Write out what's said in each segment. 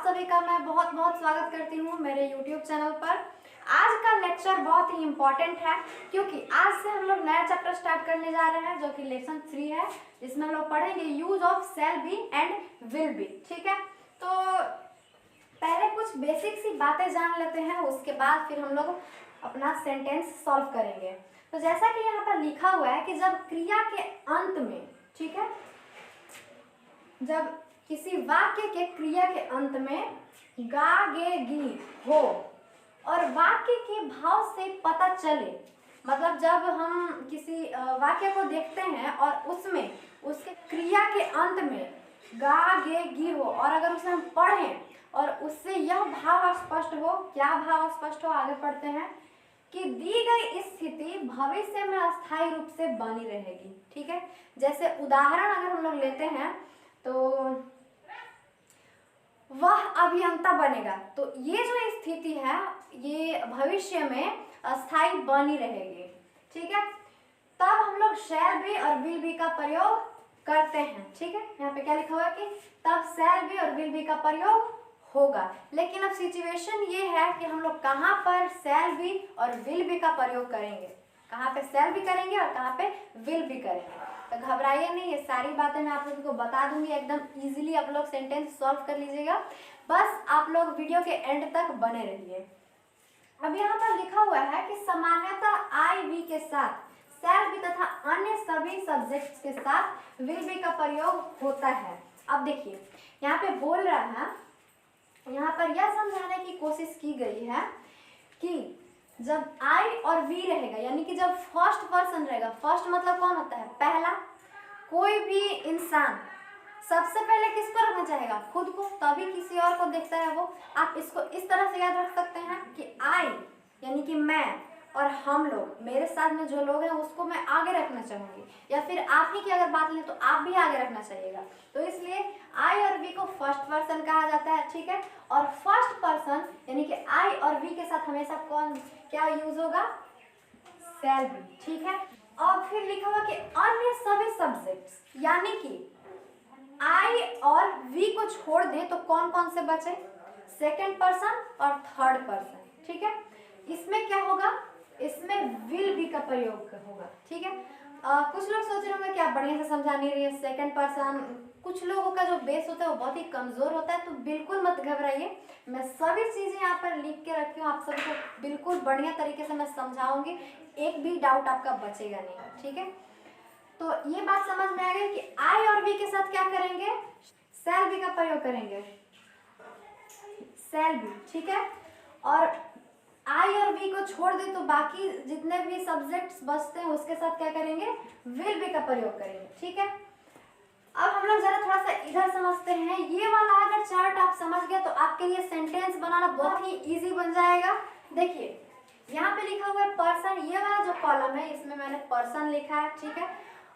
सभी का मैं बहुत बहुत स्वागत करती हूँ मेरे YouTube चैनल पर। आज का लेक्चर बहुत ही इम्पोर्टेंट है क्योंकि आज से हम लोग नया चैप्टर स्टार्ट करने जा रहे हैं जो कि लेसन 3 है, जिसमें हम लोग पढ़ेंगे use of shall be and will be. ठीक है, तो पहले कुछ बेसिक सी बातें जान लेते हैं, उसके बाद फिर हम लोग अपना सेंटेंस सॉल्व करेंगे। तो जैसा कि यहाँ पर लिखा हुआ है कि जब क्रिया के अंत में, ठीक है, जब किसी वाक्य के क्रिया के अंत में गा गे गी हो और वाक्य के भाव से पता चले, मतलब जब हम किसी वाक्य को देखते हैं और उसमें उसके क्रिया के अंत में गा गे गी हो और अगर उसे हम पढ़ें और उससे यह भाव स्पष्ट हो, क्या भाव स्पष्ट हो, आगे पढ़ते हैं कि दी गई स्थिति भविष्य में अस्थायी रूप से बनी रहेगी। ठीक है, जैसे उदाहरण अगर हम लोग लेते हैं तो वह अभियंता बनेगा, तो ये जो स्थिति है ये भविष्य में अस्थायी बनी रहेगी। ठीक है, तब हम लोग शैल बी और विल बी का प्रयोग करते हैं। ठीक है, यहाँ पे क्या लिखा हुआ है कि तब शैल बी और विल बी का प्रयोग होगा। लेकिन अब सिचुएशन ये है कि हम लोग कहाँ पर शैल बी और विल बी का प्रयोग करेंगे, कहाँ पे शैल बी करेंगे और कहाँ पे विल बी करेंगे। तो घबराइए नहीं, ये सारी बातें मैं आप लोगों को बता दूंगी, एकदम इजीली आप लोग सेंटेंस सॉल्व कर लीजिएगा। बस आप लोग वीडियो के एंड तक बने रहिए। अब यहाँ पर लिखा हुआ है कि सामान्यतः आई वी के साथ शैल बी तथा अन्य सभी सब्जेक्ट्स के साथ विल बी का प्रयोग होता है। अब देखिए यहाँ पे बोल रहा है, यहाँ पर यह समझाने की कोशिश की गई है कि जब आई और वी रहेगा, यानी कि जब फर्स्ट पर्सन रहेगा, फर्स्ट मतलब कौन होता है, पहला, कोई भी इंसान सबसे पहले किसको रखना चाहेगा, खुद को, तभी किसी और को देखता है वो। आप इसको इस तरह से याद रख सकते हैं कि आई यानी कि मैं और हम लोग, मेरे साथ में जो लोग हैं उसको मैं आगे रखना चाहूंगी, या फिर आप ही की अगर बात लें तो आप भी आगे रखना चाहिएगा। तो इसलिए आई और वी को फर्स्ट पर्सन कहा जाता है। ठीक है, और फर्स्ट पर्सन यानी कि आई और वी के साथ हमेशा कौन क्या यूज होगा, शैल बी। ठीक है, और फिर लिखा हुआ कि अन्य सभी सब्जेक्ट्स, यानी कि आई और वी को छोड़ दें तो कौन कौन से बचे, सेकेंड पर्सन और थर्ड पर्सन। ठीक है, इसमें क्या होगा, इसमें विल बी का प्रयोग होगा। ठीक है, कुछ लोग सोच रहे होंगे कि आप बढ़िया से समझा नहीं रही है, सेकेंड पर्सन, कुछ लोगों का जो बेस होता है वो बहुत ही कमजोर होता है, तो बिल्कुल मत घबराइए, मैं सभी चीजें यहाँ पर लिख के रखी हूँ, आप सबको बिल्कुल बढ़िया तरीके से मैं समझाऊंगी, एक भी डाउट आपका बचेगा नहीं। ठीक है, तो ये बात समझ में आ गई कि आई और वी के साथ क्या करेंगे, शैल बी का प्रयोग करेंगे, शैल बी। ठीक है, और आई और वी को छोड़ दे तो बाकी जितने भी सब्जेक्ट्स बचते हैं उसके साथ क्या करेंगे, विल बी का प्रयोग करेंगे। ठीक है, अब हम लोग जरा थोड़ा सा इधर समझते हैं। ये वाला अगर चार्ट आप समझ गए तो आपके लिए सेंटेंस बनाना बहुत ही इजी बन जाएगा। देखिए यहाँ पे लिखा हुआ है पर्सन, ये वाला जो कॉलम है इसमें मैंने पर्सन लिखा है। ठीक है,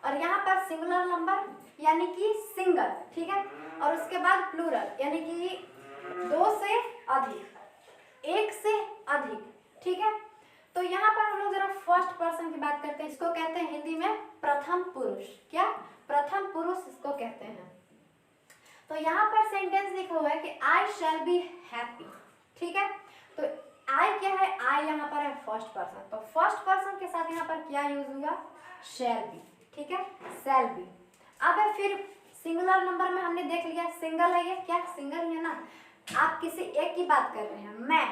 और यहाँ पर सिंगुलर नंबर यानी कि सिंगल। ठीक है, और उसके बाद प्लूरल यानी कि दो से अधिक, एक से अधिक। ठीक है, तो यहाँ पर हम लोग जरा फर्स्ट पर्सन की बात करते हैं, इसको कहते हैं हिंदी में प्रथम पुरुष। क्या, प्रथम पुरुष इसको कहते हैं। तो यहाँ पर सेंटेंस लिखा हुआ है कि आई शैल बी हैप्पी। ठीक है, तो आई क्या है, आई यहाँ पर है फर्स्ट पर्सन, तो फर्स्ट पर्सन के साथ यहाँ पर क्या यूज हुआ, शैल बी। ठीक है, शैल बी। अब फिर सिंगुलर नंबर में हमने देख लिया सिंगल है, ये क्या सिंगल है ना, आप किसी एक की बात कर रहे हैं, मैं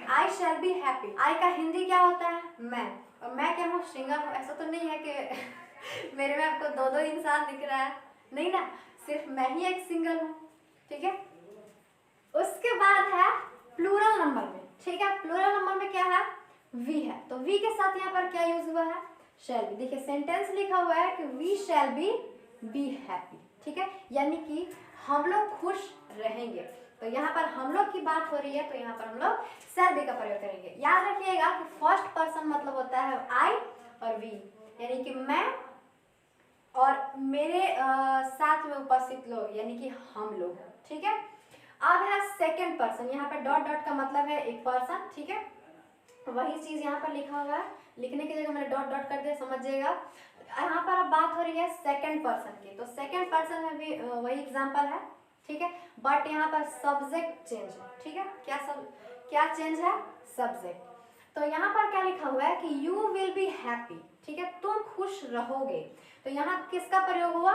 आई शैल बी हैप्पी, आई का हिंदी क्या होता है, मैं, और मैं क्या हूँ, सिंगल हूँ। ऐसा तो नहीं है कि मेरे में आपको दो दो इंसान दिख रहा है, नहीं ना, सिर्फ मैं ही एक सिंगल हूँ। ठीक है, उसके बाद है प्लूरल नंबर में। ठीक है, प्लूरल नंबर में क्या है, वी है, तो वी के साथ यहाँ पर क्या यूज हुआ है, शैल बी। देखिए सेंटेंस लिखा हुआ है कि वी शैल बी हैप्पी। ठीक है, यानी कि हम लोग खुश रहेंगे, तो यहाँ पर हम लोग की बात हो रही है, तो यहाँ पर हम लोग शैल बी का प्रयोग करेंगे। याद रखिएगा कि फर्स्ट पर्सन मतलब होता है आई और वी, यानी कि मैं और मेरे साथ में उपस्थित लोग, यानी कि हम लोग। ठीक है, अब है सेकेंड पर्सन, यहाँ पर डॉट डॉट का मतलब है एक पर्सन। ठीक है, वही चीज यहाँ पर लिखा हुआ है, लिखने की जगह मैंने डॉट डॉट कर दिया, समझिएगा। यहाँ पर अब बात हो रही है सेकंड पर्सन की, तो सेकंड पर्सन में भी वही एग्जांपल है, ठीक है, बट यहाँ पर सब्जेक्ट चेंज है, ठीक है, क्या चेंज है, सब्जेक्ट। तो यहाँ पर क्या लिखा हुआ है कि यू विल बी हैप्पी, ठीक है, तुम खुश रहोगे। तो यहाँ किसका प्रयोग हुआ,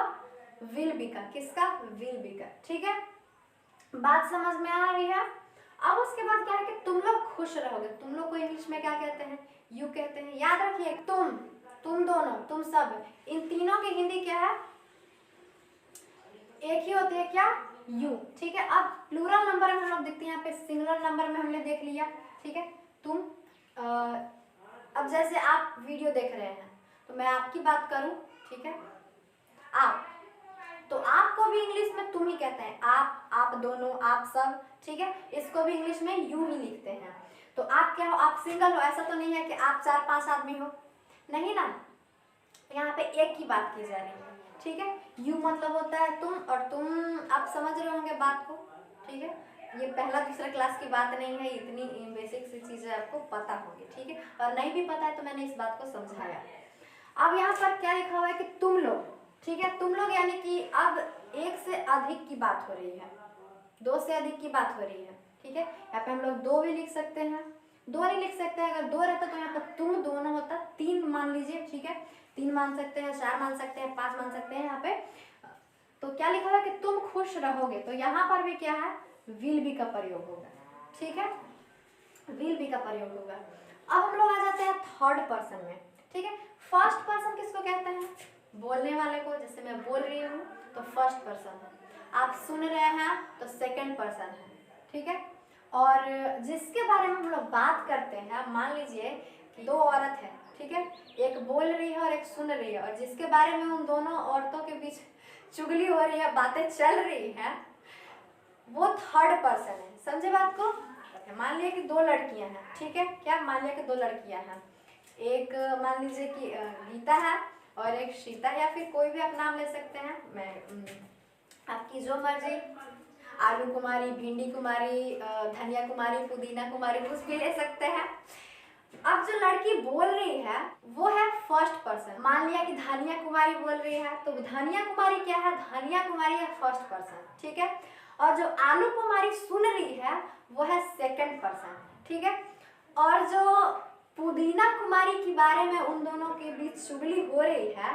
विल बी का, किसका, विल बी का, ठीक है, बात समझ में आ रही है। अब उसके बाद क्या है कि तुम लोग खुश रहोगे, तुम लोग को इंग्लिश में क्या कहते हैं, यू कहते हैं। याद रखिए, तुम दोनों, तुम सब, इन तीनों की हिंदी क्या है, एक ही होती है, क्या, यू, ठीक है। अब प्लूरल नंबर में हम लोग देखते हैं, यहाँ पे सिंगुलर नंबर में हमने देख लिया, ठीक है, तुम। अब जैसे आप वीडियो देख रहे हैं तो मैं आपकी बात करूं, ठीक है, आप, तो आपको भी इंग्लिश में तुम ही कहते हैं, आप दोनों, आप सब, ठीक है, इसको भी इंग्लिश में यू ही लिखते हैं। तो आप क्या हो, आप सिंगल हो, ऐसा तो नहीं है कि आप 4-5 आदमी हो, नहीं ना, यहाँ पे एक की बात की जा रही है, ठीक है। यू मतलब होता है तुम, और तुम आप समझ रहे होंगे बात को, ठीक है, ये पहला दूसरा क्लास की बात नहीं है, इतनी बेसिक सी चीजें आपको पता होंगी, ठीक है, और नहीं भी पता है तो मैंने इस बात को समझाया। अब यहाँ पर क्या लिखा हुआ है कि तुम लोग, ठीक है, तुम लोग यानी कि अब एक से अधिक की बात हो रही है, 2 से अधिक की बात हो रही है, ठीक है। यहाँ पे हम लोग 2 भी लिख सकते हैं, 2 नहीं लिख सकते हैं, अगर 2 रहता तो यहाँ पर तुम दोनों होता, 3 मान लीजिए, ठीक है, 3 मान सकते हैं, 4 मान सकते हैं, 5 मान सकते हैं यहाँ पे। तो क्या लिखा हुआ है कि तुम खुश रहोगे, तो यहाँ पर भी क्या है, विल बी का प्रयोग होगा, ठीक है, विल बी का प्रयोग होगा। अब हम लोग आ जाते हैं थर्ड पर्सन में, ठीक है। फर्स्ट पर्सन किसको कहते हैं, बोलने वाले को, जैसे मैं बोल रही हूँ तो फर्स्ट पर्सन है, आप सुन रहे हैं तो सेकंड पर्सन है, ठीक है। और जिसके बारे में हम लोग बात करते हैं, मान लीजिए कि 2 औरत है, ठीक है, एक बोल रही है और एक सुन रही है, और जिसके बारे में उन दोनों औरतों के बीच चुगली हो रही है, बातें चल रही है, वो थर्ड पर्सन है, समझे बात को। मान लिया कि 2 लड़कियां हैं, ठीक है, क्या, मान लिया कि 2 लड़कियां हैं, एक मान लीजिए कि गीता है और एक सीता, या फिर कोई भी आप नाम ले सकते हैं, मैं आपकी जो मर्जी, आलू कुमारी, भिंडी कुमारी, धनिया कुमारी, पुदीना कुमारी, कुछ भी ले सकते हैं। अब जो लड़की बोल रही है वो है फर्स्ट पर्सन, मान लिया कि धनिया कुमारी बोल रही है, तो धनिया कुमारी क्या है, धनिया कुमारी है फर्स्ट पर्सन, ठीक है। और जो आलू कुमारी सुन रही है वो है सेकंड पर्सन, ठीक है। और जो पुदीना कुमारी के बारे में उन दोनों के बीच चुगली हो रही है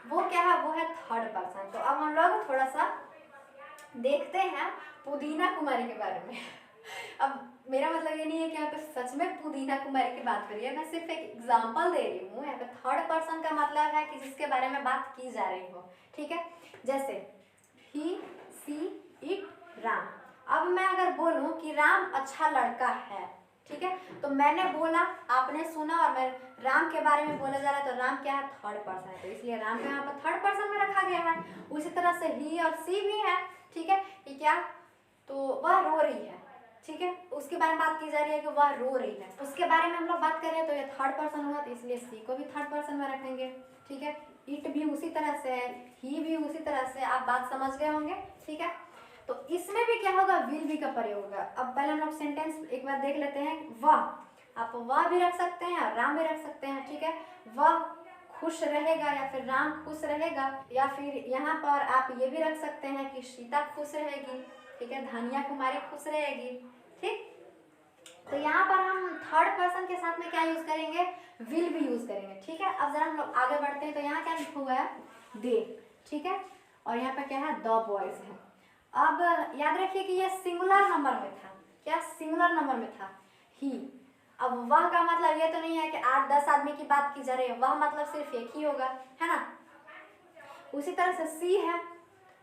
वो क्या है, वो है थर्ड पर्सन। तो अब हम लोग थोड़ा सा देखते हैं पुदीना कुमारी के बारे में। अब मेरा मतलब ये नहीं है कि यहाँ पे सच में पुदीना कुमारी की बात करिए, मैं सिर्फ एक एग्जांपल दे रही हूँ। यहाँ पे थर्ड पर्सन का मतलब है कि जिसके बारे में बात की जा रही हो, ठीक है। जैसे ही, सी, इट, राम। अब मैं अगर बोलूँ कि राम अच्छा लड़का है, ठीक है, तो मैंने बोला, आपने सुना, और मैं राम के बारे में बोला जा रहा है, तो राम क्या है, थर्ड पर्सन है, तो इसलिए राम को यहाँ पर थर्ड पर्सन में रखा गया है। उसी तरह से ही और सी भी है, ठीक है, ये क्या, तो वह रो रही है, ठीक है, उसके बारे में बात की जा रही है कि वह रो रही है, उसके बारे में हम लोग बात कर रहे हैं, तो ये थर्ड पर्सन हुआ, तो इसलिए सी को भी थर्ड पर्सन में रखेंगे, ठीक है। इट भी उसी तरह से है, ही भी उसी तरह से, आप बात समझ गए होंगे, ठीक है। तो इसमें भी क्या होगा, विल बी का प्रयोग होगा। अब पहले हम लोग सेंटेंस एक बार देख लेते हैं। वह, आप वह भी रख सकते हैं और राम भी रख सकते हैं, ठीक है। वह खुश रहेगा या फिर राम खुश रहेगा, या फिर यहाँ पर आप ये भी रख सकते हैं कि सीता खुश रहेगी, ठीक है, धनिया कुमारी खुश रहेगी, ठीक। तो यहाँ पर हम थर्ड पर्सन के साथ में क्या यूज करेंगे, विल भी यूज करेंगे, ठीक है। अब जरा हम लोग आगे बढ़ते हैं, तो यहाँ क्या लिखा हुआ है, दे, ठीक है, और यहाँ पर क्या है, द बॉयज है। अब याद रखिए कि ये सिंगुलर नंबर में था, क्या, सिंगुलर नंबर में था, ही। अब वह का मतलब ये तो नहीं है कि 8-10 आदमी की बात की जा रही है, वह मतलब सिर्फ एक ही होगा, है ना। उसी तरह से सी है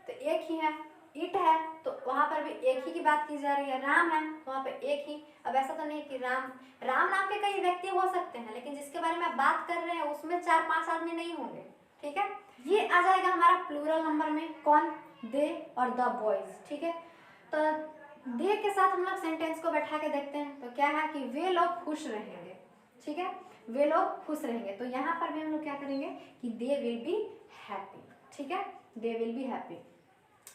तो एक ही है, इट है तो वहां पर भी एक ही की बात की जा रही है, राम है वहां पे एक ही। अब ऐसा तो नहीं कि राम नाम के कई व्यक्ति हो सकते हैं, लेकिन जिसके बारे में आप बात कर रहे हैं उसमें 4-5 आदमी नहीं होंगे, ठीक है। ये आ जाएगा हमारा प्लूरल नंबर में, कौन, दे और द बॉयज, ठीक है। तो दे के साथ हम लोग सेंटेंस को बैठा के देखते हैं, तो क्या है कि वे लोग खुश रहेंगे, ठीक है, वे लोग खुश रहेंगे। तो यहाँ पर भी हम लोग क्या करेंगे कि दे विल बी हैप्पी, ठीक है, दे विल बी हैप्पी।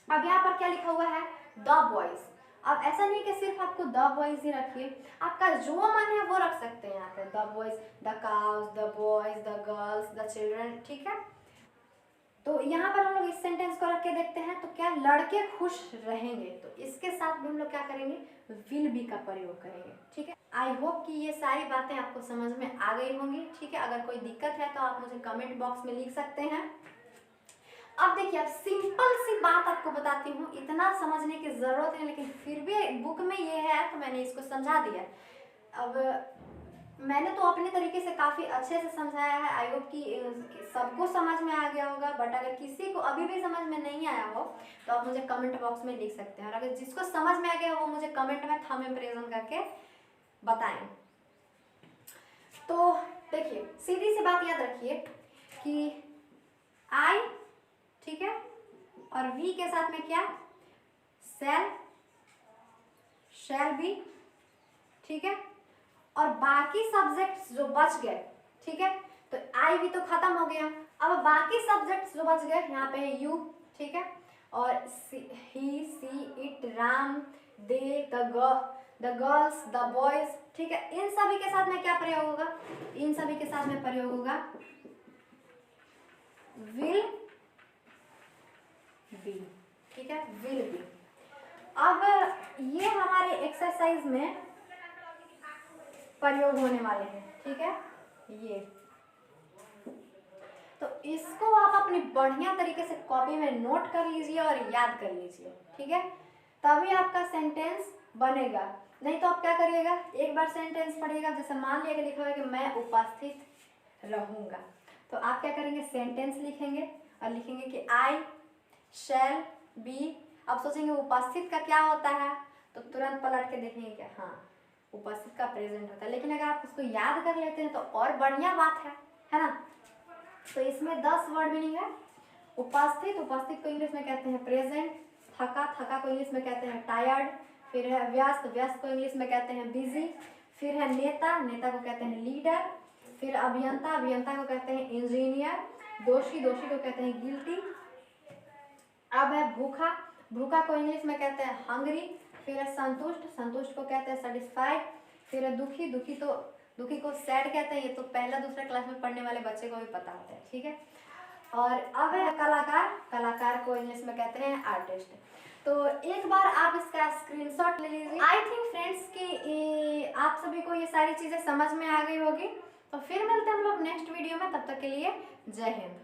अब यहाँ पर क्या लिखा हुआ है, द बॉयज। अब ऐसा नहीं कि सिर्फ आपको द बॉयज ही रखिए, आपका जो मन है वो रख सकते हैं यहाँ पे, the boys, the cows, the boys, the girls, the children, ठीक है। तो यहाँ पर हम लोग इस सेंटेंस को रख के देखते हैं, तो क्या लड़के खुश रहेंगे, तो इसके साथ भी हम लोग क्या करेंगे, विल बी का प्रयोग करेंगे। ठीक है, आई होप कि ये सारी बातें आपको समझ में आ गई होंगी। ठीक है, अगर कोई दिक्कत है तो आप मुझे कमेंट बॉक्स में लिख सकते हैं। अब देखिए, अब सिंपल सी बात आपको बताती हूँ, इतना समझने की जरूरत है, लेकिन फिर भी बुक में ये है तो मैंने इसको समझा दिया। अब मैंने तो अपने तरीके से काफ़ी अच्छे से समझाया है, आई होप कि सबको समझ में आ गया होगा। बट अगर किसी को अभी भी समझ में नहीं आया हो तो आप मुझे कमेंट बॉक्स में लिख सकते हैं, और अगर जिसको समझ में आ गया वो मुझे कमेंट में थंब इम्प्रेशन करके बताएं। तो देखिए, सीधी सी बात याद रखिए कि आई, ठीक है, और वी के साथ में क्या, शैल, शैल बी, ठीक है, और बाकी सब्जेक्ट्स जो बच गए, ठीक है, तो आई भी तो खत्म हो गया। अब बाकी सब्जेक्ट्स जो बच गए, यहाँ पे है यू, ठीक है, और ही, सी, इट, राम, they, the girls, the boys, ठीक है, इन सभी के साथ में क्या प्रयोग होगा, इन सभी के साथ में प्रयोग होगा विल बी। ठीक है, विल बी। अब ये हमारे एक्सरसाइज में प्रयोग होने वाले हैं। ठीक है, ये तो इसको आप अपनी बढ़िया तरीके से कॉपी में नोट कर लीजिए और याद कर लीजिए। ठीक है, तभी आपका सेंटेंस बनेगा। नहीं तो आप क्या करिएगा, एक बार सेंटेंस पढ़िएगा, जैसे मान लिया कि लिखा हुआ है कि मैं उपस्थित रहूंगा, तो आप क्या करेंगे, सेंटेंस लिखेंगे और लिखेंगे कि आई शैल बी। अब सोचेंगे उपस्थित का क्या होता है, तो तुरंत पलट के देखेंगे क्या, हाँ उपस्थित का प्रेजेंट होता है। लेकिन अगर आप उसको याद कर लेते हैं तो और बढ़िया बात है ना। तो इसमें 10 वर्ड मीनिंग है। उपस्थित, उपस्थित को इंग्लिश में कहते हैं प्रेजेंट। थका, थका को इंग्लिश में कहते हैं टायर्ड। फिर है व्यस्त, व्यस्त को इंग्लिश में कहते हैं बिजी। फिर है नेता, नेता को कहते हैं लीडर। फिर अभियंता, अभियंता को कहते हैं इंजीनियर। दोषी, दोषी को कहते हैं गिल्टी। अब है भूखा, भूखा को इंग्लिश में कहते हैं हंग्री। फिर है संतुष्ट, संतुष्ट को कहते हैं सेटिस्फाइड। फिर है दुखी, दुखी तो दुखी को सैड कहते हैं। ये तो पहला दूसरा क्लास में पढ़ने वाले बच्चे को भी पता होता है। ठीक है, और अब है कलाकार, कलाकार को इंग्लिश में कहते हैं आर्टिस्ट। तो एक बार आप इसका स्क्रीनशॉट ले लीजिए। आई थिंक फ्रेंड्स कि आप सभी को ये सारी चीज़ें समझ में आ गई होगी। तो फिर मिलते हैं हम लोग नेक्स्ट वीडियो में, तब तक के लिए जय हिंद।